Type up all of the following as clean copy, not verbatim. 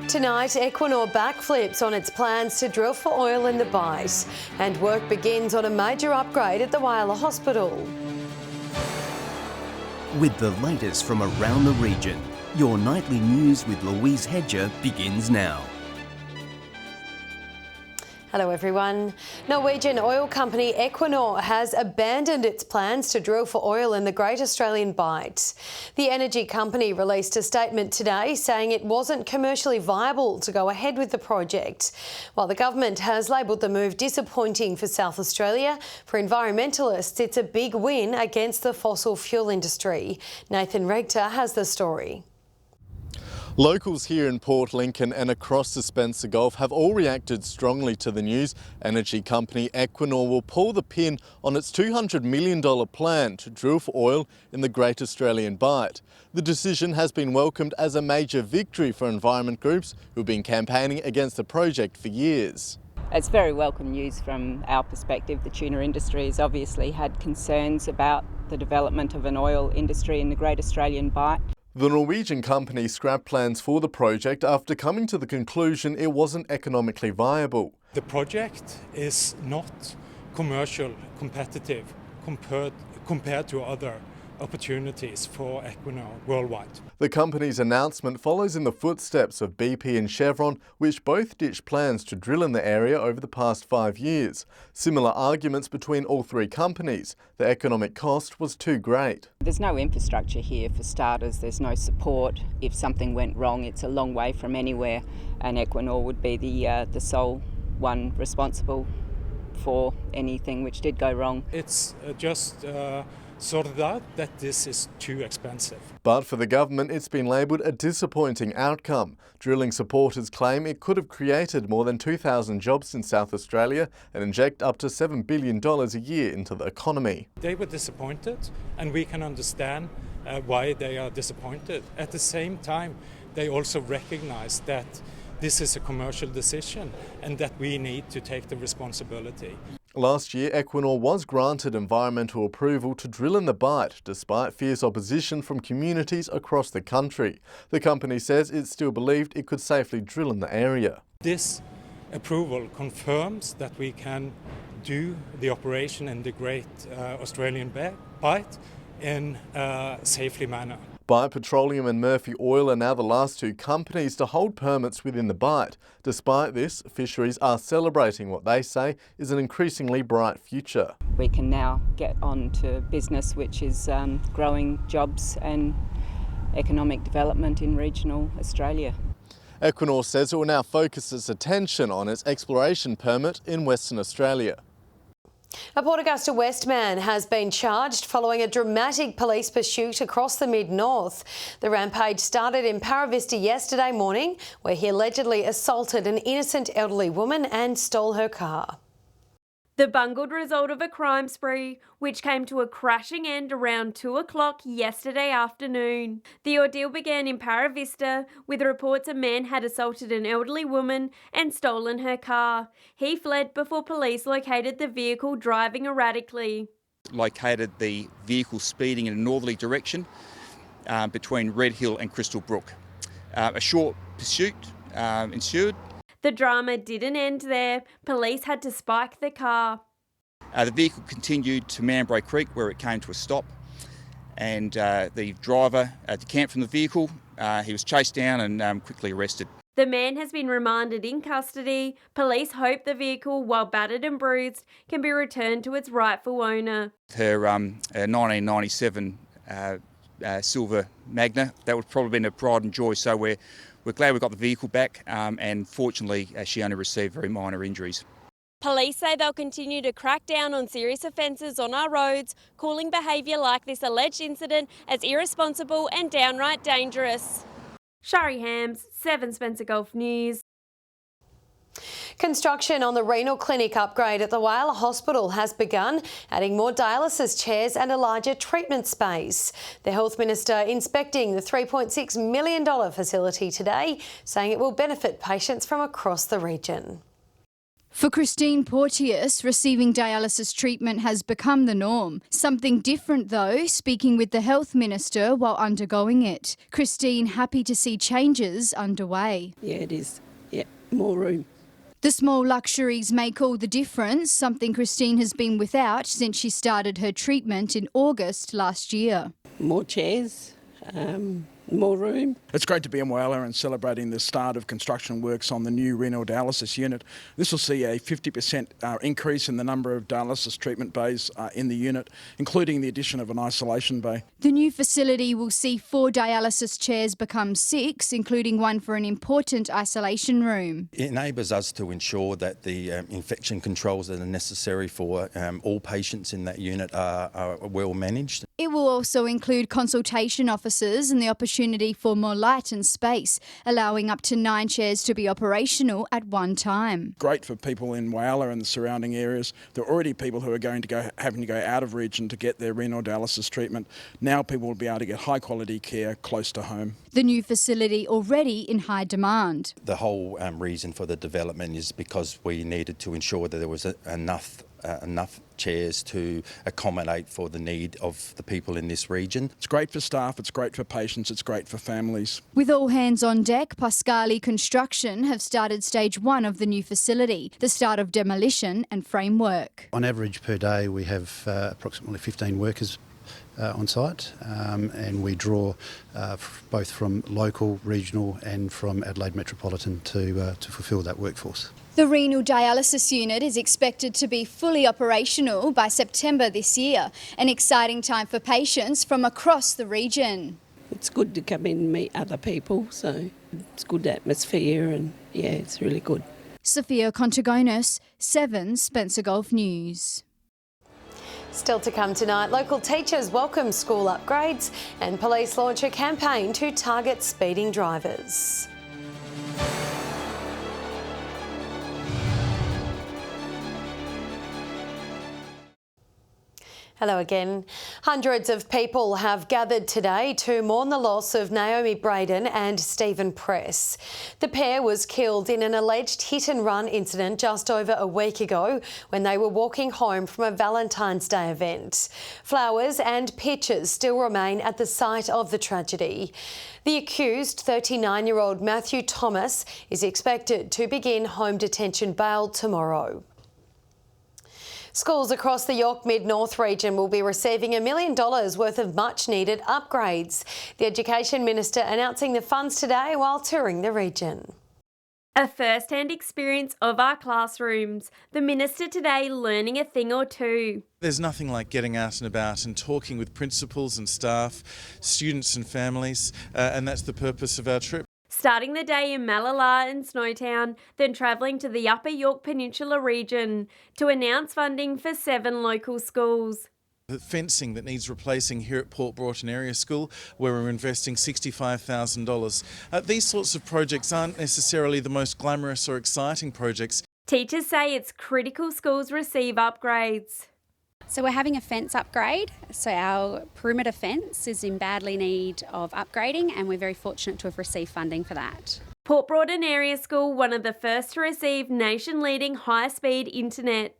Tonight, Equinor backflips on its plans to drill for oil in the Bight, and work begins on a major upgrade at the Whyalla Hospital. With the latest from around the region, your nightly news with Louise Hedger begins now. Hello everyone. Norwegian oil company Equinor has abandoned its plans to drill for oil in the Great Australian Bight. The energy company released a statement today saying it wasn't commercially viable to go ahead with the project. While the government has labelled the move disappointing for South Australia, for environmentalists it's a big win against the fossil fuel industry. Nathan Regter has the story. Locals here in Port Lincoln and across the Spencer Gulf have all reacted strongly to the news. Energy company Equinor will pull the pin on its $200 million plan to drill for oil in the Great Australian Bight. The decision has been welcomed as a major victory for environment groups who've been campaigning against the project for years. It's very welcome news from our perspective. The tuna industry has obviously had concerns about the development of an oil industry in the Great Australian Bight. The Norwegian company scrapped plans for the project after coming to the conclusion it wasn't economically viable. The project is not commercial competitive compared to other opportunities for Equinor worldwide. The company's announcement follows in the footsteps of BP and Chevron, which both ditched plans to drill in the area over the past 5 years. Similar arguments between all three companies. The economic cost was too great. There's no infrastructure here for starters, there's no support. If something went wrong, it's a long way from anywhere, and Equinor would be the sole one responsible for anything which did go wrong. It's just sorted out that this is too expensive. But for the government, it's been labelled a disappointing outcome. Drilling supporters claim it could have created more than 2,000 jobs in South Australia and inject up to $7 billion a year into the economy. They were disappointed, and we can understand why they are disappointed. At the same time, they also recognise that this is a commercial decision and that we need to take the responsibility. Last year, Equinor was granted environmental approval to drill in the Bight, despite fierce opposition from communities across the country. The company says it still believed it could safely drill in the area. This approval confirms that we can do the operation in the Great Australian Bight in a safely manner. Bight Petroleum and Murphy Oil are now the last two companies to hold permits within the Bight. Despite this, fisheries are celebrating what they say is an increasingly bright future. We can now get on to business which is growing jobs and economic development in regional Australia. Equinor says it will now focus its attention on its exploration permit in Western Australia. A Port Augusta West man has been charged following a dramatic police pursuit across the mid-north. The rampage started in Paravista yesterday morning, where he allegedly assaulted an innocent elderly woman and stole her car. The bungled result of a crime spree, which came to a crashing end around 2 o'clock yesterday afternoon. The ordeal began in Paravista with reports a man had assaulted an elderly woman and stolen her car. He fled before police located the vehicle driving erratically. Located the vehicle speeding in a northerly direction between Red Hill and Crystal Brook. A short pursuit ensued. The drama didn't end there. Police had to spike the car. The vehicle continued to Manbray Creek, where it came to a stop, and the driver decamped from the vehicle. He was chased down and quickly arrested. The man has been remanded in custody. Police hope the vehicle, while battered and bruised, can be returned to its rightful owner. Her 1997 silver Magna, that would probably been a pride and joy, so we're glad we got the vehicle back, and fortunately she only received very minor injuries. Police say they'll continue to crack down on serious offences on our roads, calling behaviour like this alleged incident as irresponsible and downright dangerous. Shari Hams, 7 Spencer Gulf News. Construction on the renal clinic upgrade at the Whyalla Hospital has begun, adding more dialysis chairs and a larger treatment space. The Health Minister inspecting the $3.6 million facility today, saying it will benefit patients from across the region. For Christine Porteous, receiving dialysis treatment has become the norm. Something different though, speaking with the health minister while undergoing it. Christine happy to see changes underway. Yeah, it is. Yeah, more room. The small luxuries make all the difference, something Christine has been without since she started her treatment in August last year. More chairs, more room. It's great to be in Whyalla and celebrating the start of construction works on the new renal dialysis unit. This will see a 50% increase in the number of dialysis treatment bays in the unit, including the addition of an isolation bay. The new facility will see 4 dialysis chairs become 6, including one for an important isolation room. It enables us to ensure that the infection controls that are necessary for all patients in that unit are well managed. It will also include consultation officers and the opportunity for more light and space, allowing up to 9 chairs to be operational at one time. Great for people in Whyalla and the surrounding areas. There are already people who are having to go out of region to get their renal dialysis treatment. Now people will be able to get high quality care close to home. The new facility already in high demand. The whole reason for the development is because we needed to ensure that there was enough chairs to accommodate for the need of the people in this region. It's great for staff, it's great for patients, it's great for families. With all hands on deck, Pascali Construction have started stage 1 of the new facility, the start of demolition and framework. On average per day we have approximately 15 workers on site, and we draw both from local, regional and from Adelaide Metropolitan to fulfil that workforce. The renal dialysis unit is expected to be fully operational by September this year, an exciting time for patients from across the region. It's good to come in and meet other people, so it's good atmosphere and yeah, it's really good. Sophia Contagonis, 7 Spencer Gulf News. Still to come tonight, local teachers welcome school upgrades and police launch a campaign to target speeding drivers. Hello again. Hundreds of people have gathered today to mourn the loss of Naomi Braden and Stephen Press. The pair was killed in an alleged hit-and-run incident just over a week ago when they were walking home from a Valentine's Day event. Flowers and pictures still remain at the site of the tragedy. The accused, 39-year-old Matthew Thomas, is expected to begin home detention bail tomorrow. Schools across the York Mid-North region will be receiving $1 million worth of much-needed upgrades. The Education Minister announcing the funds today while touring the region. A first-hand experience of our classrooms. The Minister today learning a thing or two. There's nothing like getting out and about and talking with principals and staff, students and families, and that's the purpose of our trip. Starting the day in Malala and Snowtown, then travelling to the Upper York Peninsula region to announce funding for 7 local schools. The fencing that needs replacing here at Port Broughton Area School, where we're investing $65,000. These sorts of projects aren't necessarily the most glamorous or exciting projects. Teachers say it's critical schools receive upgrades. So we're having a fence upgrade. So our perimeter fence is in badly need of upgrading and we're very fortunate to have received funding for that. Port Broughton Area School, one of the first to receive nation-leading high-speed internet.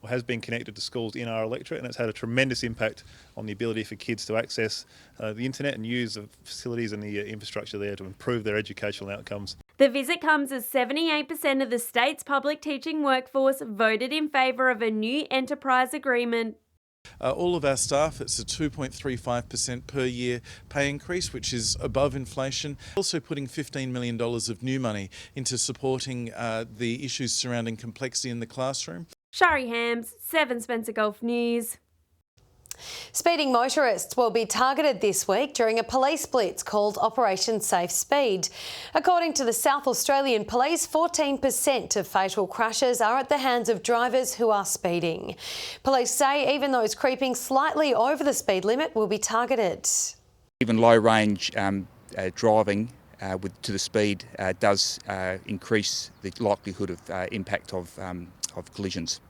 Has been connected to schools in our electorate, and it's had a tremendous impact on the ability for kids to access the internet and use the facilities and the infrastructure there to improve their educational outcomes. The visit comes as 78% of the state's public teaching workforce voted in favour of a new enterprise agreement. All of our staff, it's a 2.35% per year pay increase, which is above inflation. Also putting $15 million of new money into supporting the issues surrounding complexity in the classroom. Shari Hams, 7 Spencer Gulf News. Speeding motorists will be targeted this week during a police blitz called Operation Safe Speed. According to the South Australian Police, 14% of fatal crashes are at the hands of drivers who are speeding. Police say even those creeping slightly over the speed limit will be targeted. Even low range driving to the speed does increase the likelihood of impact of collisions.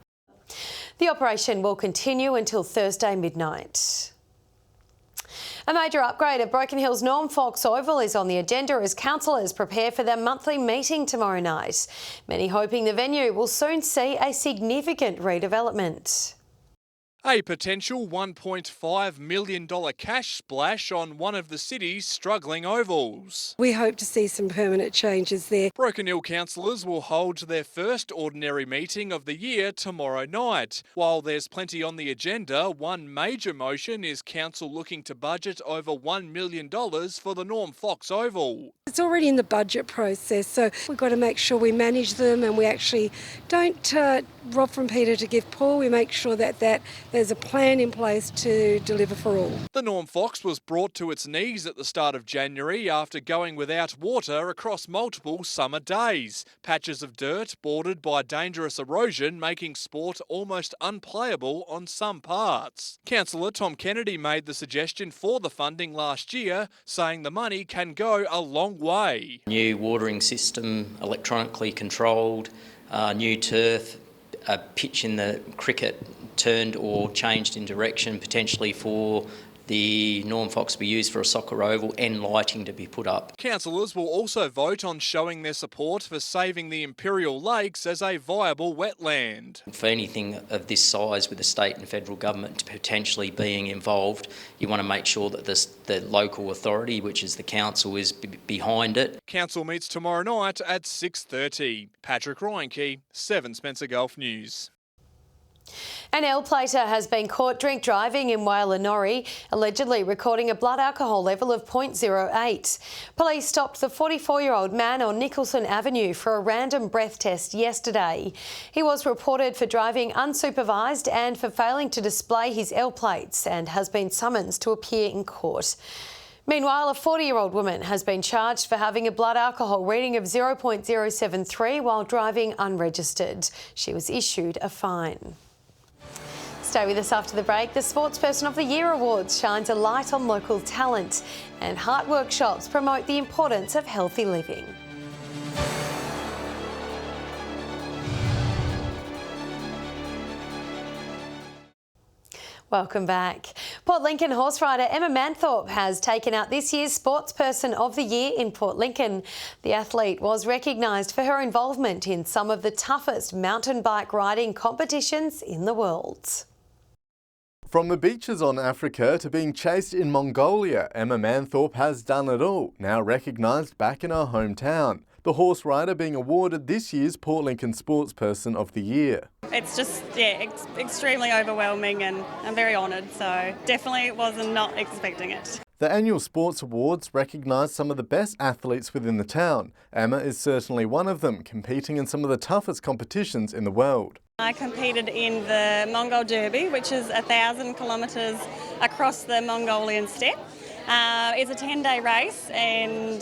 The operation will continue until Thursday midnight. A major upgrade at Broken Hill's Norm Fox Oval is on the agenda as councillors prepare for their monthly meeting tomorrow night. Many hoping the venue will soon see a significant redevelopment. A potential $1.5 million cash splash on one of the city's struggling ovals. We hope to see some permanent changes there. Broken Hill councillors will hold their first ordinary meeting of the year tomorrow night. While there's plenty on the agenda, one major motion is council looking to budget over $1 million for the Norm Fox Oval. It's already in the budget process, so we've got to make sure we manage them and we actually don't rob from Peter to give Paul. We make sure that there's a plan in place to deliver for all. The Norm Fox was brought to its knees at the start of January after going without water across multiple summer days. Patches of dirt bordered by dangerous erosion making sport almost unplayable on some parts. Councillor Tom Kennedy made the suggestion for the funding last year, saying the money can go a long way. New watering system, electronically controlled, new turf, a pitch in the cricket turned or changed in direction potentially for the Norm Fox to be used for a soccer oval and lighting to be put up. Councillors will also vote on showing their support for saving the Imperial Lakes as a viable wetland. For anything of this size with the state and federal government potentially being involved, you want to make sure that the local authority, which is the council, is behind it. Council meets tomorrow night at 6:30. Patrick Reinke, 7 Spencer Gulf News. An L-plater has been caught drink driving in Wailanori, allegedly recording a blood alcohol level of 0.08. Police stopped the 44-year-old man on Nicholson Avenue for a random breath test yesterday. He was reported for driving unsupervised and for failing to display his L-plates and has been summoned to appear in court. Meanwhile, a 40-year-old woman has been charged for having a blood alcohol reading of 0.073 while driving unregistered. She was issued a fine. Stay with us after the break. The Sportsperson of the Year Awards shines a light on local talent, and heart workshops promote the importance of healthy living. Welcome back. Port Lincoln horse rider Emma Manthorpe has taken out this year's Sportsperson of the Year in Port Lincoln. The athlete was recognised for her involvement in some of the toughest mountain bike riding competitions in the world. From the beaches on Africa to being chased in Mongolia, Emma Manthorpe has done it all, now recognised back in her hometown. The horse rider being awarded this year's Port Lincoln Sportsperson of the Year. It's just, extremely overwhelming and I'm very honoured, so definitely wasn't not expecting it. The annual sports awards recognise some of the best athletes within the town. Emma is certainly one of them, competing in some of the toughest competitions in the world. I competed in the Mongol Derby, which is 1,000 kilometres across the Mongolian steppe. It's a 10-day race and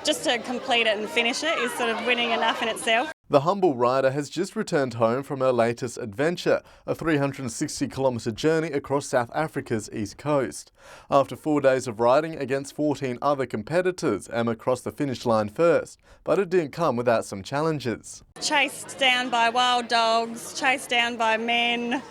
just to complete it and finish it is sort of winning enough in itself. The humble rider has just returned home from her latest adventure, a 360-kilometre journey across South Africa's east coast. After 4 days of riding against 14 other competitors, Emma crossed the finish line first, but it didn't come without some challenges. Chased down by wild dogs, chased down by men,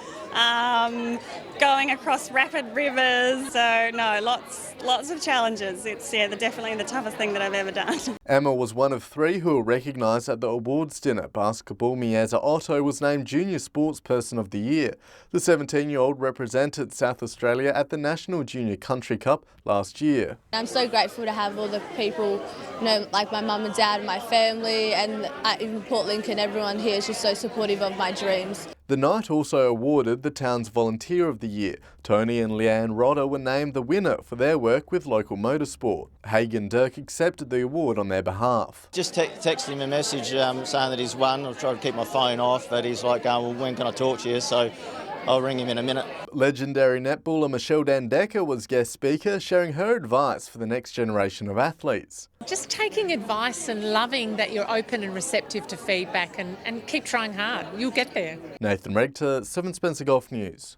going across rapid rivers, so no, lots of challenges. It's definitely the toughest thing that I've ever done. Emma was one of 3 who were recognised at the awards dinner. Basketball Miaza Otto was named Junior Sportsperson of the Year. The 17-year-old represented South Australia at the National Junior Country Cup last year. I'm so grateful to have all the people, like my mum and dad, my family, and in Port Lincoln, everyone here is just so supportive of my dreams. The night also awarded the town's Volunteer of the Year. Tony and Leanne Rodder were named the winner for their work with local motorsport. Hagan Dirk accepted the award on their behalf. Just texted him a message saying that he's won. I've tried to keep my phone off, but he's like, well, when can I talk to you? So I'll ring him in a minute. Legendary netballer Michelle Dandecker was guest speaker, sharing her advice for the next generation of athletes. Just taking advice and loving that you're open and receptive to feedback and keep trying hard. You'll get there. Nathan Regter, 7 Spencer Golf News.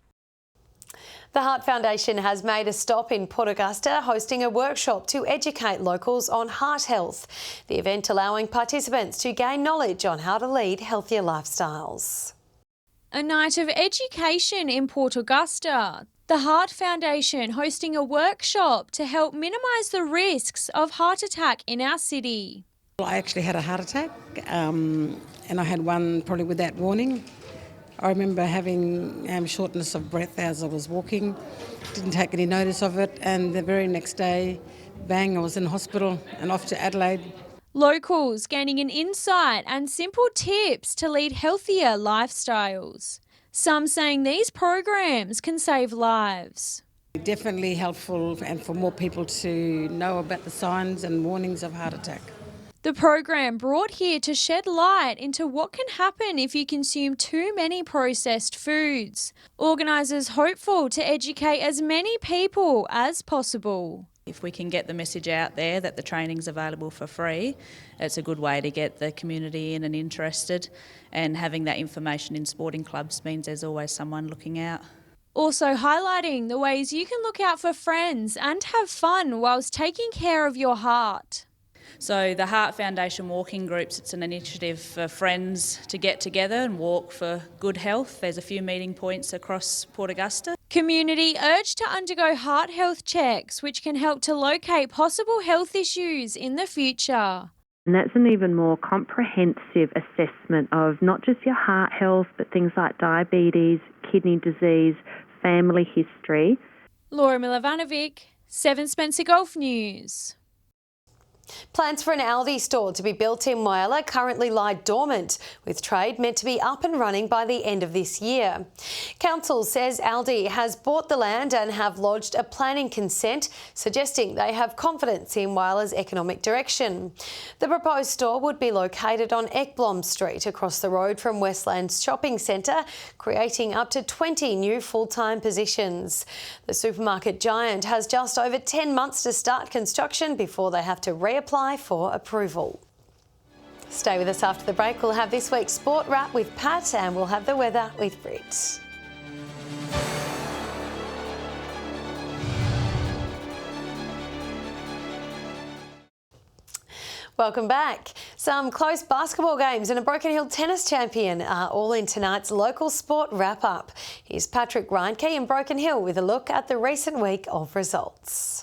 The Heart Foundation has made a stop in Port Augusta, hosting a workshop to educate locals on heart health. The event allowing participants to gain knowledge on how to lead healthier lifestyles. A night of education in Port Augusta. The Heart Foundation hosting a workshop to help minimise the risks of heart attack in our city. I actually had a heart attack and I had one probably without warning. I remember having shortness of breath as I was walking, didn't take any notice of it, and the very next day, bang, I was in hospital and off to Adelaide. Locals gaining an insight and simple tips to lead healthier lifestyles. Some saying these programs can save lives. Definitely helpful and for more people to know about the signs and warnings of heart attack. The program brought here to shed light into what can happen if you consume too many processed foods. Organisers hopeful to educate as many people as possible. If we can get the message out there that the training's available for free, it's a good way to get the community in and interested, and having that information in sporting clubs means there's always someone looking out. Also highlighting the ways you can look out for friends and have fun whilst taking care of your heart. So the Heart Foundation walking groups, it's an initiative for friends to get together and walk for good health. There's a few meeting points across Port Augusta. Community urged to undergo heart health checks, which can help to locate possible health issues in the future. And that's an even more comprehensive assessment of not just your heart health, but things like diabetes, kidney disease, family history. Laura Milovanovic, 7 Spencer Golf News. Plans for an Aldi store to be built in Whyalla currently lie dormant, with trade meant to be up and running by the end of this year. Council says Aldi has bought the land and have lodged a planning consent, suggesting they have confidence in Whyalla's economic direction. The proposed store would be located on Ekblom Street, across the road from Westlands Shopping Centre, creating up to 20 new full-time positions. The supermarket giant has just over 10 months to start construction before they have to reapply for approval. Stay with us after the break. We'll have this week's sport wrap with Pat and we'll have the weather with Britt. Welcome back. Some close basketball games and a Broken Hill tennis champion are all in tonight's local sport wrap-up. Here's Patrick Reinke in Broken Hill with a look at the recent week of results.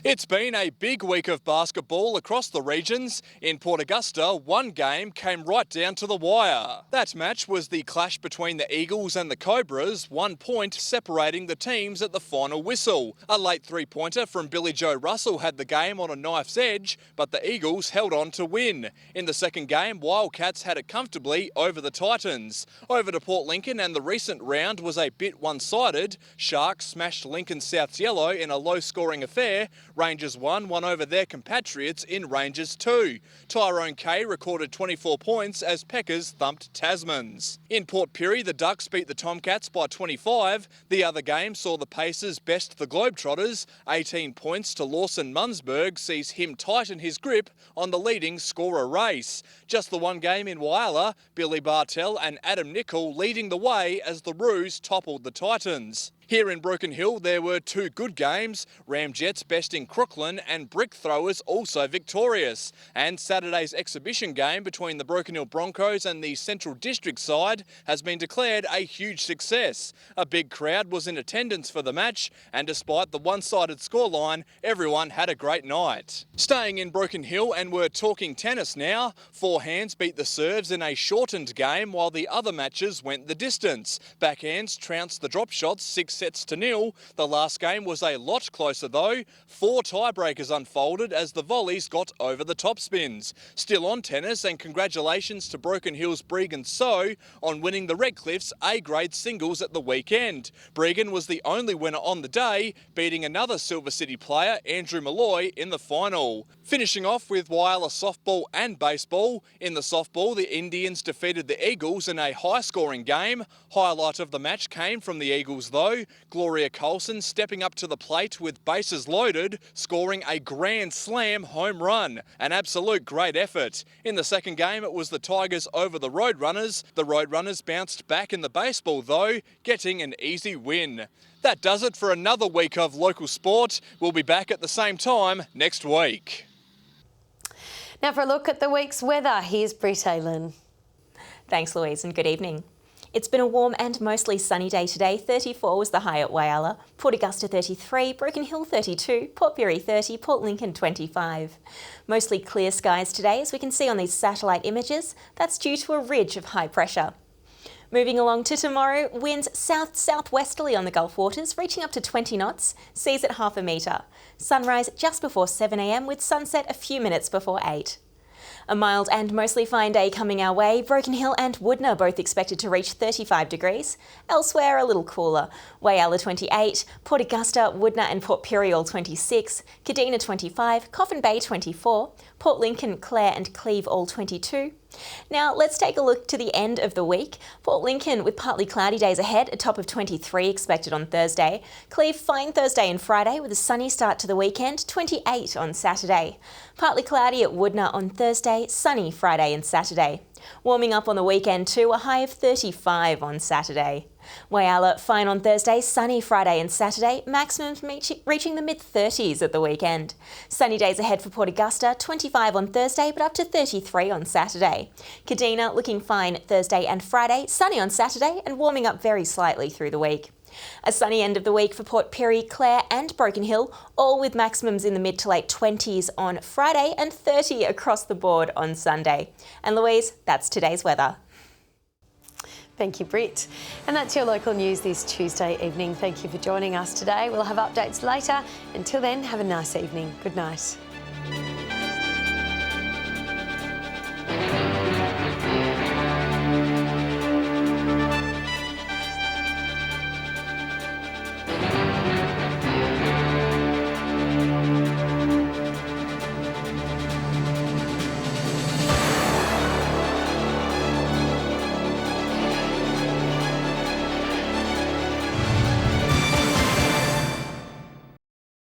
It's been a big week of basketball across the regions. In Port Augusta, one game came right down to the wire. That match was the clash between the Eagles and the Cobras, 1 point separating the teams at the final whistle. A late three-pointer from Billy Joe Russell had the game on a knife's edge, but the Eagles held on to win. In the second game, Wildcats had it comfortably over the Titans. Over to Port Lincoln, and the recent round was a bit one-sided. Sharks smashed Lincoln Souths Yellow in a low-scoring affair. Rangers won over their compatriots in Rangers 2. Tyrone Kay recorded 24 points as Peckers thumped Tasmans. In Port Pirie, the Ducks beat the Tomcats by 25. The other game saw the Pacers best the Globetrotters. 18 points to Lawson Munzberg sees him tighten his grip on the leading scorer race. Just the one game in Whyalla, Billy Bartell and Adam Nicol leading the way as the Roos toppled the Titans. Here in Broken Hill, there were two good games, Ramjets besting Crooklyn and Brick Throwers also victorious. And Saturday's exhibition game between the Broken Hill Broncos and the Central District side has been declared a huge success. A big crowd was in attendance for the match, and despite the one-sided scoreline, everyone had a great night. Staying in Broken Hill, and we're talking tennis now, forehands beat the serves in a shortened game while the other matches went the distance. Backhands trounced the drop shots 6-0. The last game was a lot closer though. 4 tiebreakers unfolded as the volleys got over the top spins. Still on tennis, and congratulations to Broken Hill's Bregan So on winning the Redcliffs A-grade singles at the weekend. Bregan was the only winner on the day, beating another Silver City player, Andrew Malloy, in the final. Finishing off with Whyalla softball and baseball. In the softball, the Indians defeated the Eagles in a high-scoring game. Highlight of the match came from the Eagles though. Gloria Colson stepping up to the plate with bases loaded, scoring a grand slam home run. An absolute great effort. In the second game, it was the Tigers over the Roadrunners. The Roadrunners bounced back in the baseball though, getting an easy win. That does it for another week of local sport. We'll be back at the same time next week. Now for a look at the week's weather, here's Britt Aylan. Thanks, Louise, and good evening. It's been a warm and mostly sunny day today. 34 was the high at Whyalla, Port Augusta 33, Broken Hill 32, Port Pirie 30, Port Lincoln 25. Mostly clear skies today, as we can see on these satellite images. That's due to a ridge of high pressure. Moving along to tomorrow, winds south-southwesterly on the Gulf waters, reaching up to 20 knots, seas at 0.5 metre. Sunrise just before 7 a.m, with sunset a few minutes before 8. A mild and mostly fine day coming our way. Broken Hill and Woodna both expected to reach 35 degrees. Elsewhere, a little cooler. Whyalla 28, Port Augusta, Woodna and Port Pirie all 26, Kadina 25, Coffin Bay 24, Port Lincoln, Clare and Cleve all 22. Now let's take a look to the end of the week. Port Lincoln with partly cloudy days ahead, a top of 23 expected on Thursday. Cleve fine Thursday and Friday with a sunny start to the weekend, 28 on Saturday. Partly cloudy at Woodna on Thursday, sunny Friday and Saturday. Warming up on the weekend too, a high of 35 on Saturday. Whyalla fine on Thursday, sunny Friday and Saturday, maximums reaching the mid-30s at the weekend. Sunny days ahead for Port Augusta, 25 on Thursday but up to 33 on Saturday. Kadina looking fine Thursday and Friday, sunny on Saturday and warming up very slightly through the week. A sunny end of the week for Port Pirie, Clare and Broken Hill, all with maximums in the mid to late 20s on Friday and 30 across the board on Sunday. And Louise, that's today's weather. Thank you, Britt. And that's your local news this Tuesday evening. Thank you for joining us today. We'll have updates later. Until then, have a nice evening. Good night.